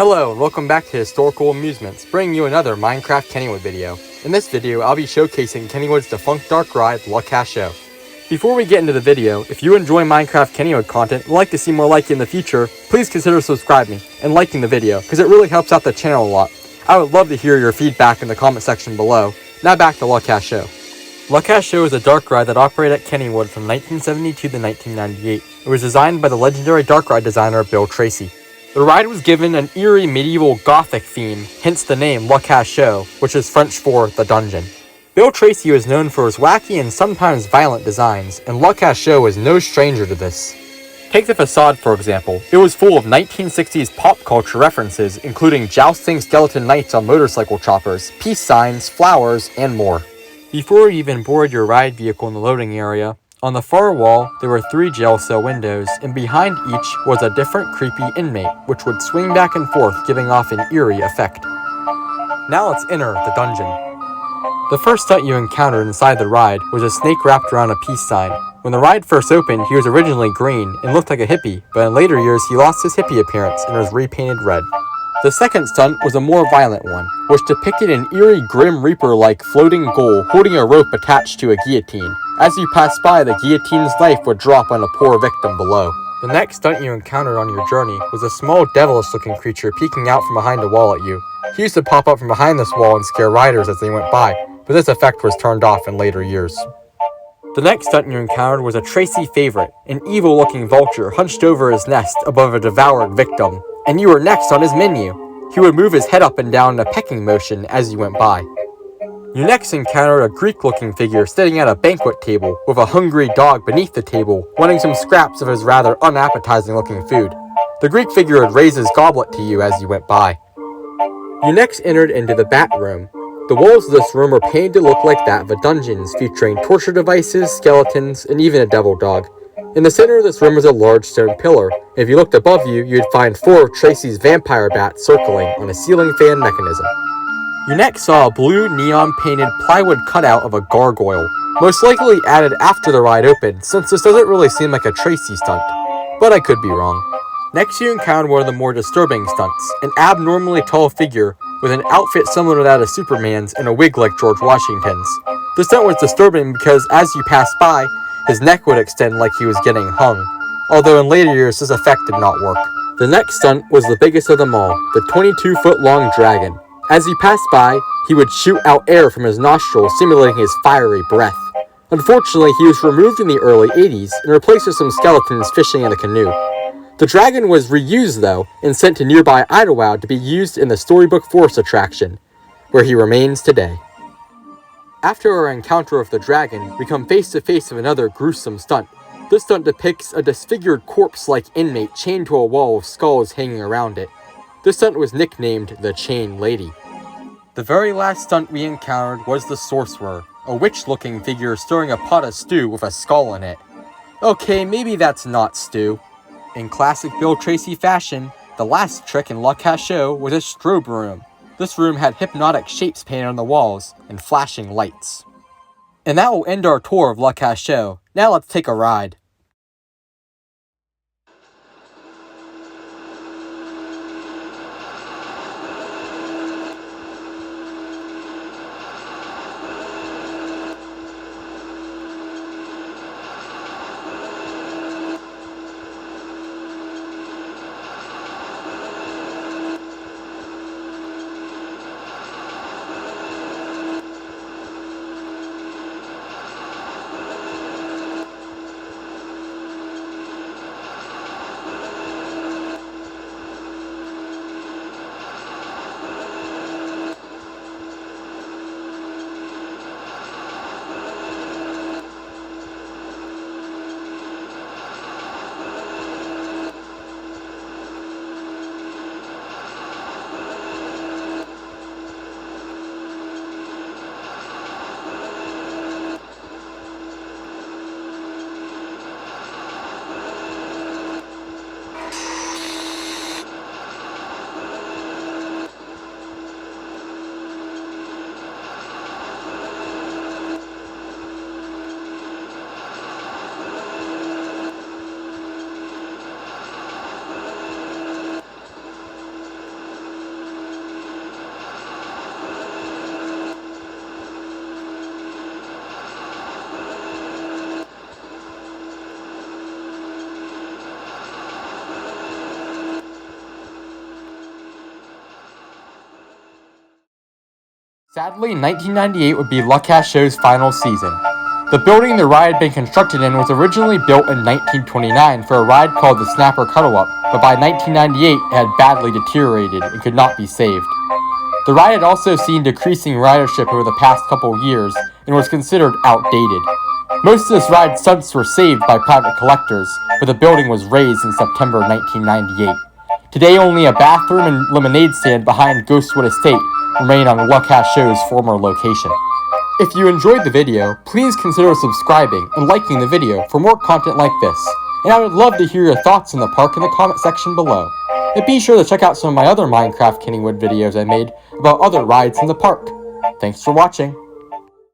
Hello and welcome back to Historical Amusements, bringing you another Minecraft Kennywood video. In this video, I'll be showcasing Kennywood's defunct Darkride Le Cachot. Before we get into the video, if you enjoy Minecraft Kennywood content and would like to see more like it in the future, please consider subscribing and liking the video, because it really helps out the channel a lot. I would love to hear your feedback in the comment section below. Now back to Le Cachot. Le Cachot is a dark ride that operated at Kennywood from 1972 to 1998. It was designed by the legendary dark ride designer Bill Tracy. The ride was given an eerie medieval gothic theme, hence the name Le Cachot, which is French for the dungeon. Bill Tracy was known for his wacky and sometimes violent designs, and Le Cachot was no stranger to this. Take the facade for example. It was full of 1960s pop culture references, including jousting skeleton knights on motorcycle choppers, peace signs, flowers, and more. Before you even board your ride vehicle in the loading area, on the far wall, there were 3 jail cell windows, and behind each was a different creepy inmate, which would swing back and forth, giving off an eerie effect. Now let's enter the dungeon. The first stunt you encountered inside the ride was a snake wrapped around a peace sign. When the ride first opened, he was originally green and looked like a hippie, but in later years he lost his hippie appearance and was repainted red. The second stunt was a more violent one, which depicted an eerie Grim Reaper-like floating ghoul holding a rope attached to a guillotine. As you passed by, the guillotine's knife would drop on a poor victim below. The next stunt you encountered on your journey was a small devilish-looking creature peeking out from behind a wall at you. He used to pop up from behind this wall and scare riders as they went by, but this effect was turned off in later years. The next stunt you encountered was a Tracy favorite, an evil-looking vulture hunched over his nest above a devoured victim. And you were next on his menu. He would move his head up and down in a pecking motion as you went by. You next encountered a Greek-looking figure sitting at a banquet table with a hungry dog beneath the table, wanting some scraps of his rather unappetizing-looking food. The Greek figure would raise his goblet to you as you went by. You next entered into the bat room. The walls of this room were painted to look like that of a dungeon, featuring torture devices, skeletons, and even a devil dog. In the center of this room was a large stone pillar. If you looked above you, you'd find 4 of Tracy's vampire bats circling on a ceiling fan mechanism. You next saw a blue neon-painted plywood cutout of a gargoyle, most likely added after the ride opened, since this doesn't really seem like a Tracy stunt, but I could be wrong. Next you encountered one of the more disturbing stunts, an abnormally tall figure with an outfit similar to that of Superman's and a wig like George Washington's. The stunt was disturbing because as you passed by, his neck would extend like he was getting hung, although in later years this effect did not work. The next stunt was the biggest of them all, the 22-foot-long dragon. As he passed by, he would shoot out air from his nostrils, simulating his fiery breath. Unfortunately, he was removed in the early 80s and replaced with some skeletons fishing in a canoe. The dragon was reused though, and sent to nearby Idlewild to be used in the Storybook Forest attraction, where he remains today. After our encounter with the dragon, we come face to face with another gruesome stunt. This stunt depicts a disfigured corpse-like inmate chained to a wall with skulls hanging around it. This stunt was nicknamed the Chain Lady. The very last stunt we encountered was the Sorcerer, a witch-looking figure stirring a pot of stew with a skull in it. Okay, maybe that's not stew. In classic Bill Tracy fashion, the last trick in Le Cachot was a strobe room. This room had hypnotic shapes painted on the walls and flashing lights. And that will end our tour of Le Cachot. Now let's take a ride. Sadly, 1998 would be Le Cachot's final season. The building the ride had been constructed in was originally built in 1929 for a ride called the Snapper Cuddle-Up, but by 1998 it had badly deteriorated and could not be saved. The ride had also seen decreasing ridership over the past couple years and was considered outdated. Most of this ride's stunts were saved by private collectors, but the building was razed in September 1998. Today only a bathroom and lemonade stand behind Ghostwood Estate remain on Le Cachot's former location. If you enjoyed the video, please consider subscribing and liking the video for more content like this, and I would love to hear your thoughts on the park in the comment section below. And be sure to check out some of my other Minecraft Kennywood videos I made about other rides in the park. Thanks for watching.